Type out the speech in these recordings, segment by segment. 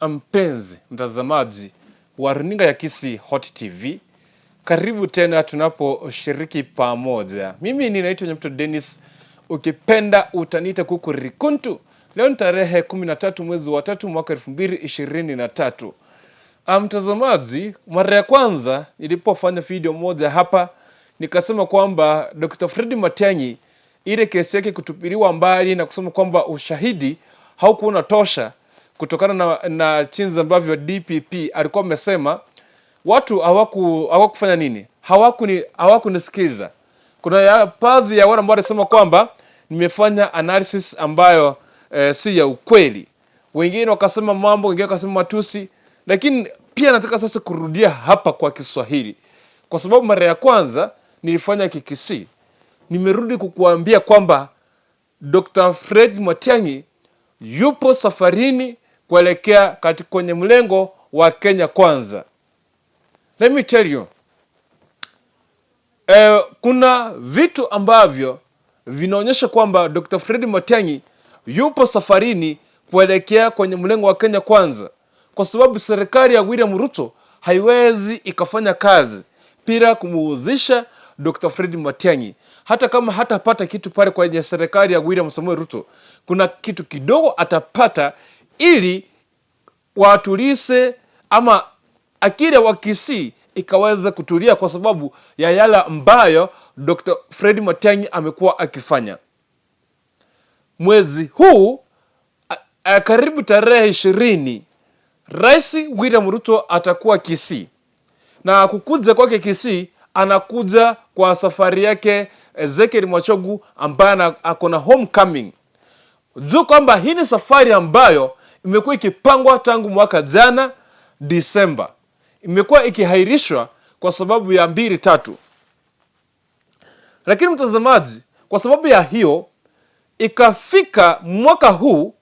Mpenzi mtazamaji wa runinga ya Kisii Hot TV, karibu tena tunaposhiriki pamoja. Mimi ninaitwa Nyamto Dennis, ukipenda utaniita kuku Rikuntu. Leo ni tarehe 13 mwezi wa 3 mwaka 2023. Mtazamaji, mara ya kwanza nilipofanya video moja hapa nikasema kwamba Dr. Ruto Matiang'i ile kesi yake kutupiliwa mbali na kusema kwamba ushahidi haukuwa unatosha kutokana na chinzi ambavyo DPP alikuwa amesema. Watu hawakufanya nini? Hawakunisikiza. Kuna baadhi ya wale ambao wanasema kwamba nimefanya analysis ambayo si ya ukweli. Wengine wakasema mambo, wengine wakasema matusi. Lakini pia nataka sasa kurudia hapa kwa Kiswahili, kwa sababu mara ya kwanza nilifanya Kisii. Nimerudi kukuambia kwamba Dr. Ruto Matiang'i yupo safarini kuelekea kwenye mlengo wa Kenya Kwanza. Let me tell you, kuna vitu ambavyo vinaonyesha kwamba Dr. Ruto Matiang'i yupo safarini kuelekea kwenye mlengo wa Kenya Kwanza, kwa sababu serikali ya William Ruto haiwezi ikafanya kazi bila kumuhusisha Dr. Ruto Matiang'i. Hata kama hatapata kitu pale kwenye serikali ya William Samoei Ruto, kuna kitu kidogo atapata ili watulise ama akili wa Kisii ikaweza kutulia, kwa sababu ya yale ambayo Dr. Ruto Matiang'i amekuwa akifanya. Mwezi huu karibu tarehe 20, Rais William Ruto atakuwa Kisii, na kukuja kwake Kisii anakuja kwa safari yake Ezekiel Machogu ambaye akona homecoming. Juu kwamba hii ni safari ambayo imekuwa ikipangwa tangu mwaka jana Disemba. Imekuwa ikihairishwa kwa sababu ya 2-3. Lakini mtazamaji, kwa sababu ya hiyo ikafika mwaka huu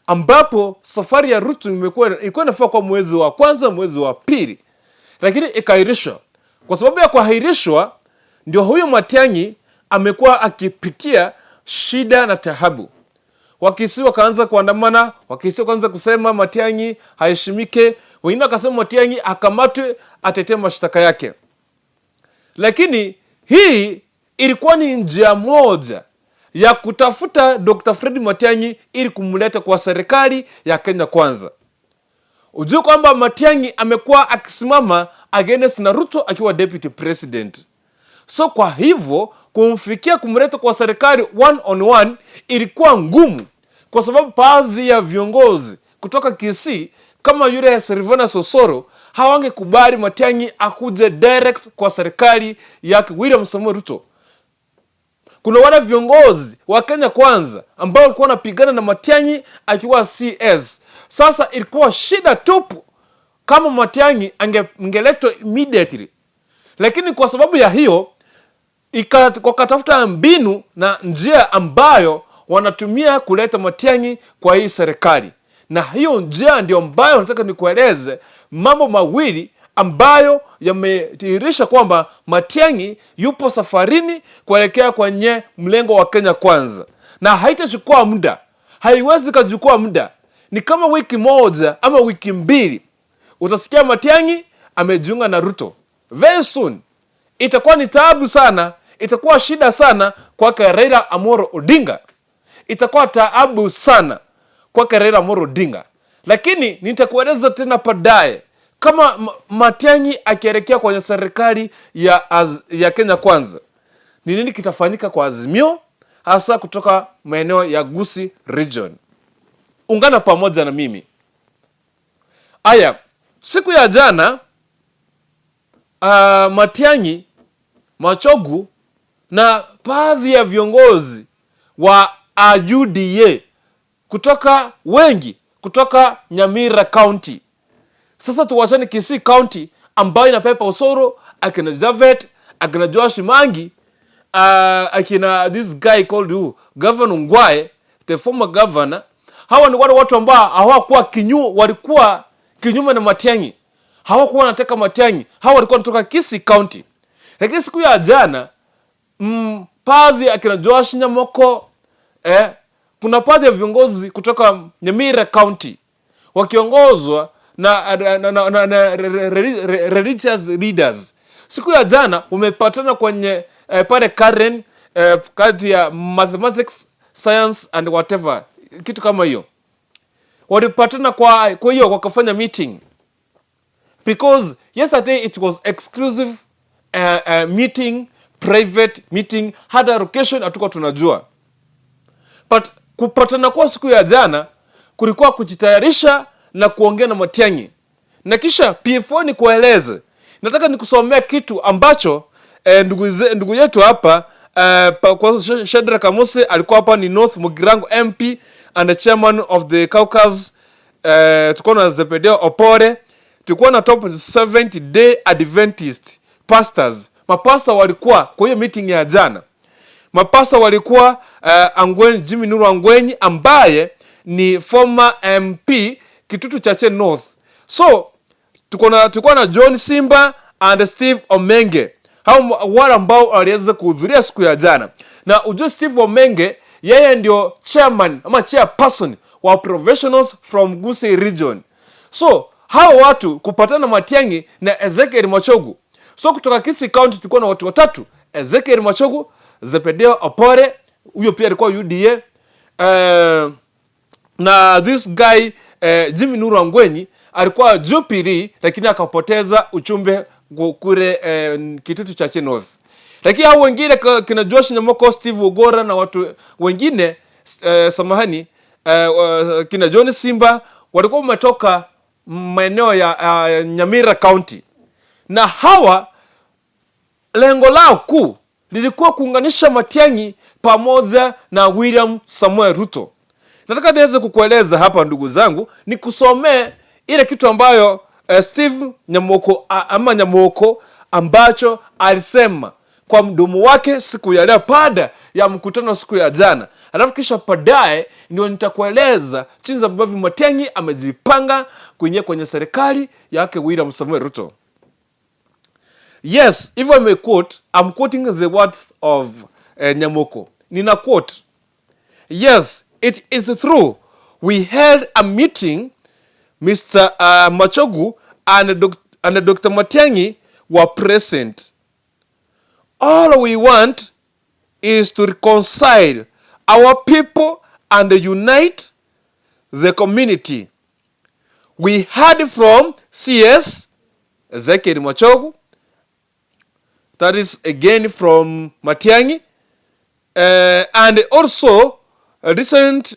ambapo safari ya Ruto ilikuwa inafaa kwa mwezi wa kwanza, mwezi wa pili, lakini ikahairishwa. Kwa sababu ya kuhairishwa ndio huyo Matiang'i amekuwa akipitia shida na tahabu. Wakisii wakaanza kuandamana, Wakisii wakaanza kusema Matiang'i haheshimike, wengine wakasema Matiang'i akamatwe atetee mashtaka yake. Lakini hii ilikuwa ni njia moja ya kutafuta Dr. Ruto Matiang'i ili kumleta kwa serikali ya Kenya Kwanza. Ujue kwamba Matiang'i amekuwa akisimama against na Ruto akiwa deputy president. So kwa hivyo kumfikia kumleta kwa serikali one on one ilikuwa ngumu, kwa sababu baadhi ya viongozi kutoka Kisii kama yule Silvana Sosoro hawangekubali Matiang'i akuje direct kwa serikali ya William Samoei Ruto. Kuna wale viongozi wa Kenya Kwanza ambao walikuwa wanapigana na Matiang'i akiwa CS. Sasa ilikuwa shida tupu kama Matiang'i angeletwa immediately. Lakini kwa sababu ya hiyo wakatafuta mbinu na njia ambayo wanatumia kuleta Matiang'i kwa hii serikali. Na hiyo njia ndio ambayo nataka nikueleze mambo mawili ambayo yamedhihirisha kwamba Matiang'i yupo safarini kuelekea kwenye mlengo wa Kenya Kwanza. Na haitachukua muda. Haiwezi kuchukua muda. Ni kama wiki moja ama wiki mbili utasikia Matiang'i amejiunga na Ruto. Very soon. Itakuwa ni taabu sana, itakuwa shida sana kwa Raila Amolo Odinga. Itakuwa taabu sana kwa Raila Amolo Odinga. Lakini nitakueleza tena baadaye kama Matiang'i akielekea kwenye serikali ya Kenya Kwanza, ni nini kitafanyika kwa Azimio, hasa kutoka maeneo ya Gusii region. Ungana pamoja na mimi. Aya, siku ya jana Matiang'i, Machogu na baadhi ya viongozi wa UDA kutoka wengi kutoka Nyamira County. Sasa tuwachane Kisii County ambayo inapepa usoro akina Javet, akina Josh Mangi, akina this guy called Governor Ngwae, the former governor. Hawa ni wale watu ambao walikuwa kinyume na Matiang'i. Hawakuwa wanataka Matiang'i. Hawa walikuwa wanatoka Kisii County. Lakini siku ya jana baadhi akina Josh Nyamoko, kuna baadhi ya viongozi kutoka Nyamira County wakiongozwa na religious leaders. Siku ya jana umepatana kwenye pale Karen, kati ya mathematics, science and whatever, kitu kama hiyo. Walipatana kwa hiyo wakafanya meeting, because yesterday it was exclusive meeting, private meeting, hata location hatuko tunajua. But kupatana kwa siku ya jana kulikuwa kujitayarisha na kuongea na Matiang'i. Na kisha PF4 ni kueleze. Nataka nikusomea kitu ambacho ndugu yetu hapa kwa Shedra Kamuse alikuwa hapa, ni North Mugirango MP and the chairman of the Caucus. Tuko na Zebedeo Opore, tuko na top 70 day Adventist pastors. Mapasta walikuwa kwa hiyo meeting ya jana. Mapasta walikuwa Jimmy Nuru Angwenyi ambaye ni former MP Kitutu Chache North. So tuko na John Simba and Steve Omenge, hao wale ambao waliweza kuhudhuria siku ya jana. Na ujue Steve Omenge yeye ndio chairman ama chairperson wa professionals from Gusii region. So hao watu kupatana Matiang'i na Ezekiel Machogu. So kutoka Kisii County tulikuwa na watu watatu: Ezekiel Machogu, Zebedeo Opore, huyo pia alikuwa UDA, na this guy Jimmy Nuru Angwenyi alikuwa Jubilee, lakini akapoteza uchumbe kule Kitutu Chache North. Lakini hao wengine kina Josh Nyamoko, Steve Ogora na watu wengine kina John Simba walikuwa wametoka maeneo ya Nyamira County. Na hawa lengo lao kuu lilikuwa kuunganisha Matiang'i pamoja na William Samuel Ruto. Nataka niweze kukueleza hapa ndugu zangu, nikusomee ile kitu ambayo Steve Nyamoko ambacho alisema kwa mdomo wake siku ya leo baada ya mkutano siku ya jana. Alafu kisha baadaye ndio nitakueleza jinsi ambavyo Matiang'i amejipanga kuingia kwenye serikali yake William Samuel Ruto. Yes, if I may quote, I'm quoting the words of Nyamoko. Nina quote: yes, it is true. We held a meeting. Mr. Machogu and Dr. Matiang'i were present. All we want is to reconcile our people and unite the community. We heard from CS Ezekiel Machogu, that is again from Matiang'i, and also recent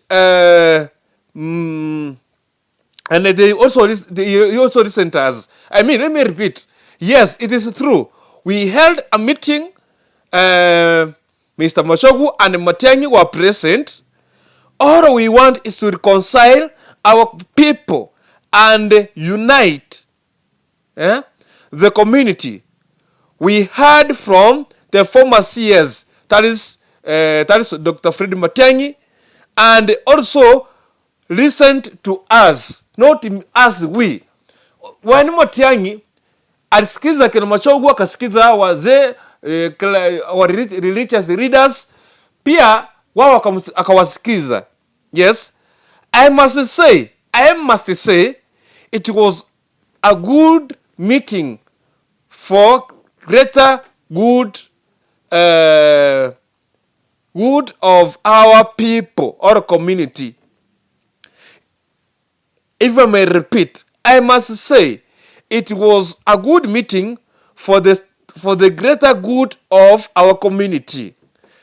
and they also listen to us. I mean, let me repeat. Yes, it is true. We held a meeting. Mr. Machogu and Matiang'i were present. All we want is to reconcile our people and unite the community. We heard from the former CS, that is Dr. Fred Matiang'i, and also listened to us, not us we. When Matiang'i alisikiza kina Machogu, akasikiza wazee religious leaders, pia wao akawasikiza. Yes, I must say it was a good meeting for greater good of our people or community. If I may repeat, I must say it was a good meeting for the greater good of our community,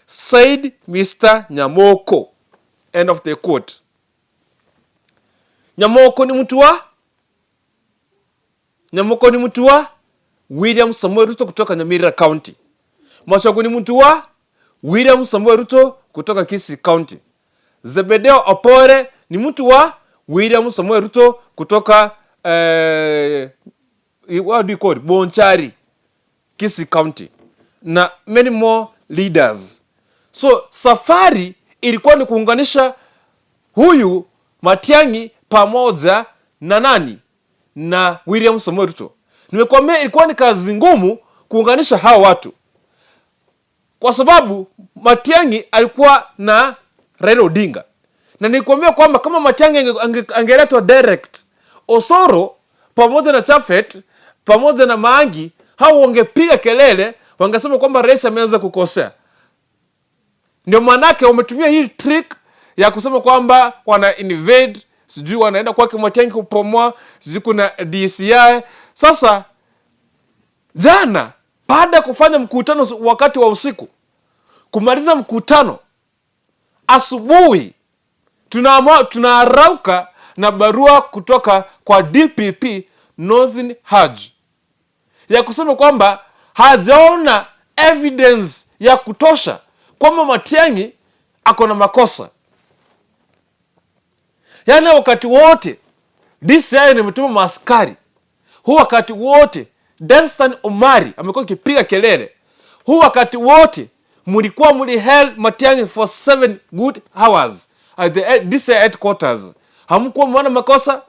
said Mr. Nyamoko. End of the quote. Nyamoko ni mtu wa William Samuel Ruto kutoka Nyamira County. Machogu ni mtu wa William Samuel Ruto kutoka Kisii County. Zebedeo Opore ni mtu wa William Samuel Ruto kutoka what do you call it? Bonchari, Kisii County, na many more leaders. So safari ilikuwa ni kuunganisha huyu Matiang'i pamoja na nani? Na William Samuel Ruto. Nimekuambia ilikuwa ni kazi ngumu kuunganisha hao watu, kwa sababu Matiang'i alikuwa na Raila Odinga. Na nilikwambia kwamba kama Matiang'i angeletwa direct Osoro pamoja na Chafet pamoja na Maangi, hao wangepiga kelele, wangesema kwamba rais ameanza kukosea. Ndio manake wametumia hii trick ya kusema kwamba wana invade, sijui wanaenda kwake Matiang'i kupomoa, sijui kuna DCI. Sasa jana baada ya kufanya mkutano wakati wa usiku, kumaliza mkutano asubuhi, tunarauka na barua kutoka kwa DPP Northern Haji ya kusema kwamba hajaona evidence ya kutosha kwamba Matiang'i ako na makosa. Yaani wakati wote DCI nimetuma maaskari, huu wakati wote Danstan Omari amekuwa kipiga kelele, huu wakati wote mlikuwa mliheld Matiang'i for 7 good hours at the DCI headquarters. Hamkuwa mwana makosa.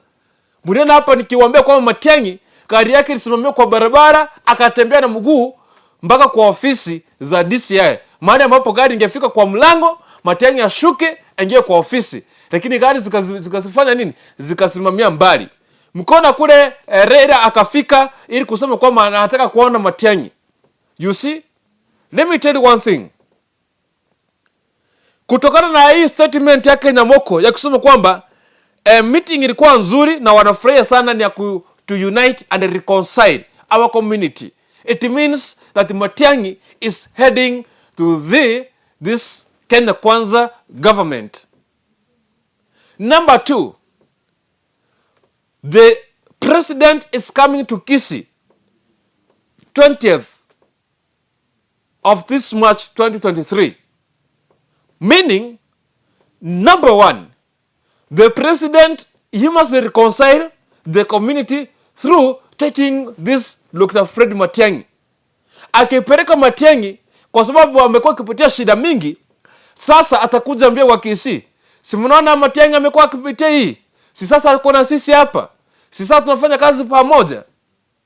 Mliona hapa nikiwaambia kwamba Matiang'i gari yake ilisimamia kwa barabara, akatembea na mguu mpaka kwa ofisi za DCI. Maana ambapo gari ingefika kwa mlango, Matiang'i ashuke aingie kwa ofisi. Lakini gari zikasifanya nini? Zikasimamia mbali. Mkona kule Raila akafika ili kusema kwamba anataka kuona Matiang'i. You see? Let me tell you one thing. Kutokana na hii statement yake Nyamoko ya kusema kwamba meeting ilikuwa nzuri na wanafurahia sana ni ya to unite and reconcile our community. It means that Matiang'i is heading to this Kenya Kwanza government. Number 2, the president is coming to Kisii 20th of this March 2023. Meaning, number 1, the president, he must reconcile the community through taking this Dr. Fred Matiang'i. Akipeleka Matiang'i kwa sababu amekuwa akipitia shida mingi, sasa atakuja mbia wa Kisii. Si mnaona Matiang'i amekuwa akipitia hii? Si sasa kuna sisi hapa? Si sasa tunafanya kazi pamoja?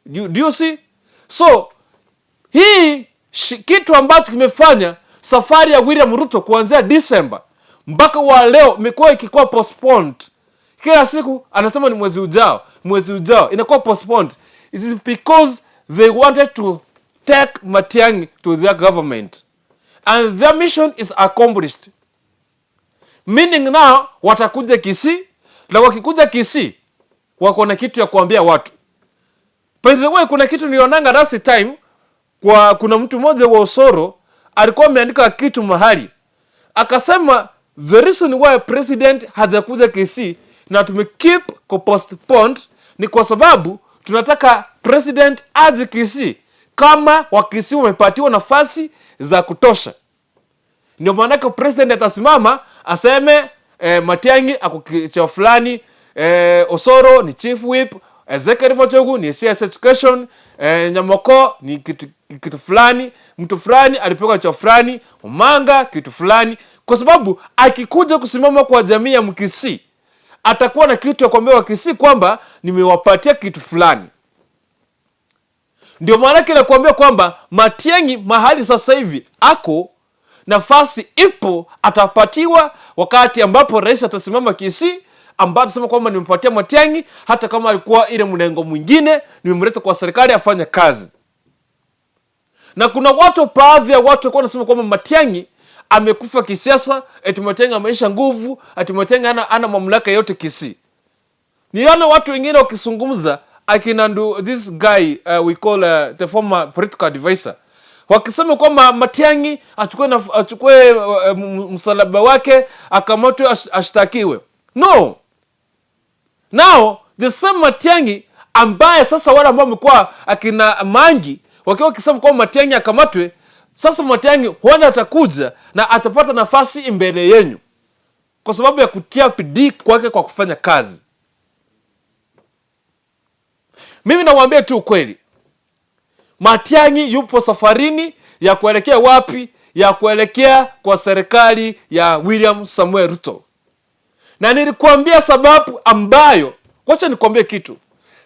Do you see? So, hii kitu ambacho kimefanya safari ya William Ruto kuanzia December mpaka wa leo imekuwa ikikuwa postponed. Kila siku anasema ni mwezi ujao inakuwa postponed. It is because they wanted to take Matiang'i to their government. And their mission is accomplished. Meaning now watakuja Kisii, na wakikuja Kisii wako na kitu ya kuambia watu. By the way, kuna kitu nilionanga last time kuna mtu mmoja wa Osoro alikuwa ameandika kitu mahali. Akasema the reason why president hajakuja Kisii na tumekeep postponed ni kwa sababu tunataka president aje Kisii kama Wakisii wamepatiwa nafasi za kutosha. Ndio maana kwa president atasimama aseme Matiang'i ako kichwa fulani, Osoro ni chief whip, Ezekiel Machogu ni CS education, Nyamoko ni kitu fulani, mtu fulani alipewa kichwa fulani, Omanga kitu fulani, kwa sababu akikuja kusimama kwa jamii ya Mkisii atakuwa na kitu ya kuambia Wakisii kwamba nimewapatia kitu fulani. Ndio maana kile kuambia kwamba Matiang'i mahali sasa hivi ako nafasi ipo, atapatiwa wakati ambapo rais atasimama Kisii, ambapo atasema kwamba nimepatia Matiang'i hata kama alikuwa ile mlengo mwingine, nimemleta kwa serikali afanye kazi. Na kuna baadhi ya watu wanasema kwamba Matiang'i amekufa kisiasa, eti Matiang'i ameisha nguvu, eti Matiang'i ana mamlaka yote Kisii. Niliona watu wengine wakizungumza akina this guy we call the former political advisor, wakisema kwamba Matiang'i achukue msalaba wake akamatwe ashtakiwe. No. Now the same Matiang'i ambaye sasa wale ambao wamekuwa akina Mangi wakiwa wakisema kwamba Matiang'i akamatwe, sasa Matiang'i huenda atakuja na atapata nafasi mbele yenu kwa sababu ya kutia bidii kwake kwa kufanya kazi. Mimi nawaambia tu kweli, Matiang'i yupo safarini ya kuelekea wapi? Ya kuelekea kwa serikali ya William Samuel Ruto. Na nilikuambia sababu ambayo, wacha nikwambie kitu.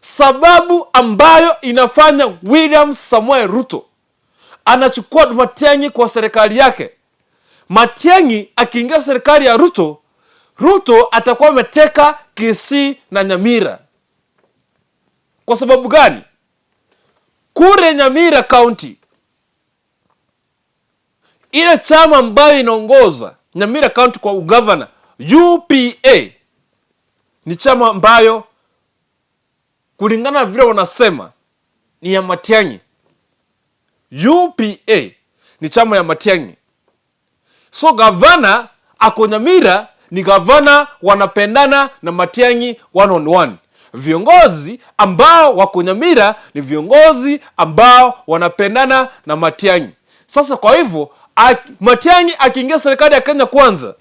Sababu ambayo inafanya William Samuel Ruto anachukua Matiang'i kwa serikali yake. Matiang'i akiingia serikali ya Ruto, Ruto atakuwa ameteka Kisii na Nyamira. Kwa sababu gani? Kure Nyamira County, ile chama ambayo inaongoza Nyamira County kwa ugavana, UPA, ni chama ambayo kulingana na vile wanasema ni ya Matiang'i. UPA ni chama ya Matiang'i. So gavana ako Nyamira ni gavana wanapendana na Matiang'i one on one. Viongozi ambao wako Nyamira ni viongozi ambao wanapendana na Matiang'i. Sasa kwa hivyo Matiang'i akiingia serikali ya Kenya Kwanza,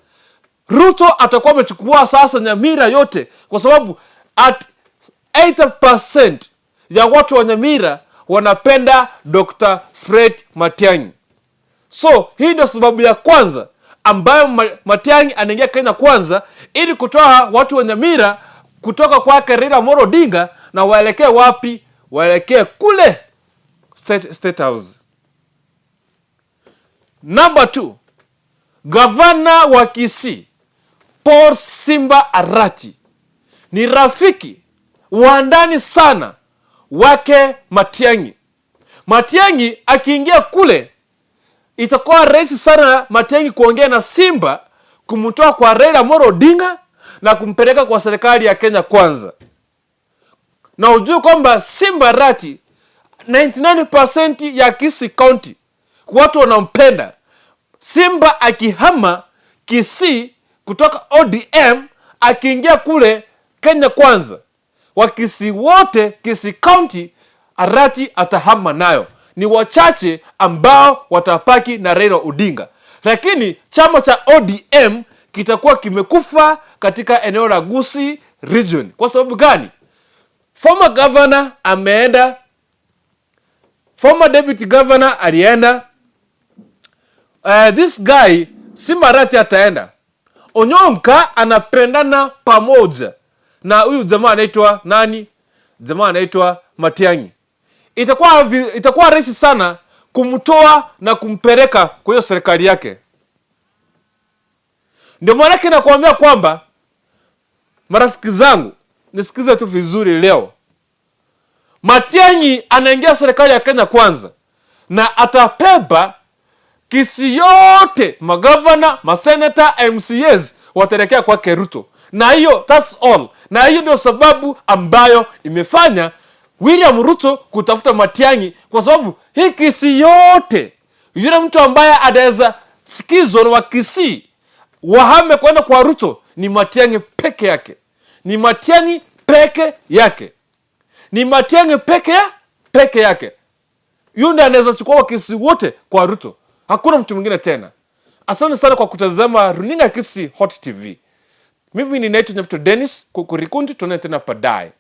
Ruto atakuwa amechukua sasa Nyamira yote, kwa sababu at 80% ya watu wa Nyamira wanapenda Dr. Fred Matiang'i. So hii ndio sababu ya kwanza ambayo Matiang'i anaingia Kenya Kwanza, ili kutoa watu wa Nyamira kutoka kwa Raila Amolo Odinga na waelekee wapi? Waelekee kule State House. Number 2, gavana wa Kisii Paul Simba Arati ni rafiki wa ndani sana wake Matiang'i. Matiang'i akiingia kule, itakuwa rahisi sana Matiang'i kuongea na Simba kumtoa kwa Raila Amolo Odinga na kumpeleka kwa serikali ya Kenya Kwanza. Na ujue kwamba Simba Arati 99% ya Kisii County watu wanampenda. Simba akihama Kisii kutoka ODM akiingia kule Kenya Kwanza, Wakisii wote Kisii County Arati atahama nayo. Ni wachache ambao watapaki na Raila Odinga, lakini chama cha ODM kitakuwa kimekufa katika eneo la Gusii region. Kwa sababu gani? Former governor ameenda, former deputy governor alienda, this guy Simba Arati ataenda. Onyonka anapendana pamoja na huyu jamaa anaitwa nani? Jamaa anaitwa Matiang'i. Itakuwa rahisi sana kumtoa na kumpeleka kwa hiyo serikali yake. Ndio maana nakuambia kwamba, marafiki zangu, nisikize tu vizuri leo. Matiang'i anaingia serikali ya Kenya Kwanza na atapeba Kisii yote, magavana, maseneta, MCAs wataelekea kwake Ruto. Na hiyo, that's all. Na hiyo ndio sababu ambayo imefanya William Ruto kutafuta Matiang'i, kwa sababu hii Kisii yote, yule mtu ambaye anaweza sikizwa na Wakisii wahame kwenda kwa Ruto ni Matiang'i peke yake. Ni Matiang'i peke yake. Ni Matiang'i peke yake. Yule anaweza chukua Wakisii wote kwa Ruto. Hakuna mtu mwingine tena. Asante sana kwa kutazama runinga Kisii Hot TV. Mimi ni naitwa Dennis Kukurikundi, tunaye tena baadaye.